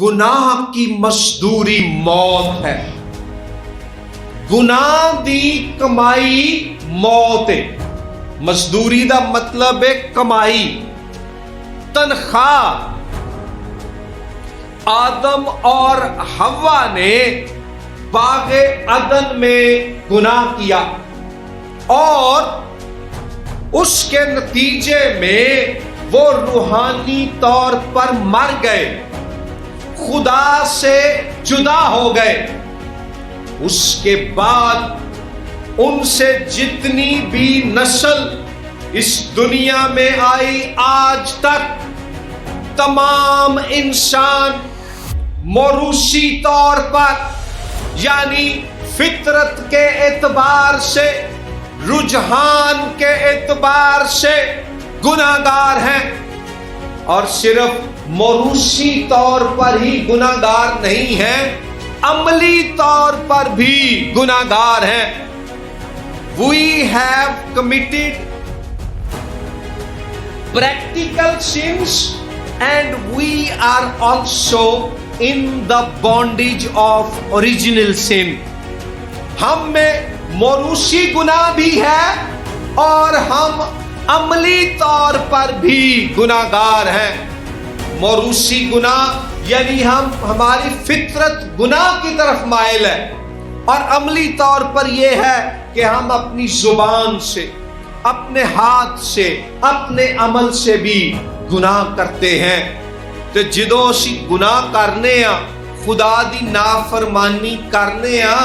ਗੁਨਾਹ ਕੀ ਮਜ਼ਦੂਰੀ ਮੌਤ ਹੈ। ਗੁਨਾਹ ਦੀ ਕਮਾਈ ਮੌਤ ਹੈ। ਮਜ਼ਦੂਰੀ ਦਾ ਮਤਲਬ ਹੈ ਕਮਾਈ, तनख्वाह। आदम और हव्वा ने बागे अदन में गुनाह किया और उसके नतीजे में वो रूहानी तौर पर मर गए, खुदा से जुदा हो गए। उसके बाद उनसे जितनी भी नस्ल इस दुनिया में आई आज तक तमाम इंसान मौरूसी तौर पर यानी फितरत के एतबार से, रुझान के एतबार से गुनाहगार हैं। और सिर्फ मौरूसी तौर पर ही गुनाहगार नहीं हैं, अमली तौर पर भी गुनाहगार हैं। We have committed practical sins and we are also in the bondage of original sin। हम में मौरूसी गुनाह भी है और हम अमली तौर पर भी गुनाहगार हैं। मौरूसी गुनाह यानी हमारी फितरत गुनाह की तरफ माइल है, और अमली तौर पर यह है कि हम अपनी जुबान से, अपने हाथ से, अपने अमल से भी गुनाह करते हैं। ਤੇ ਜਦੋਂ ਅਸੀਂ ਗੁਨਾਹ ਕਰਨੇ ਆ, ਖੁਦਾ ਦੀ ਨਾਫਰਮਾਨੀ ਕਰਨੇ ਆ,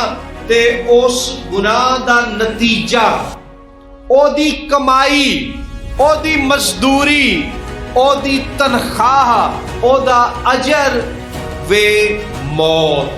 ਤੇ ਉਸ ਗੁਨਾਹ ਦਾ ਨਤੀਜਾ, ਉਹਦੀ ਕਮਾਈ, ਉਹਦੀ ਮਜ਼ਦੂਰੀ, ਉਹਦੀ ਤਨਖਾਹ, ਉਹਦਾ ਅਜਰ ਵੇ ਮੌਤ।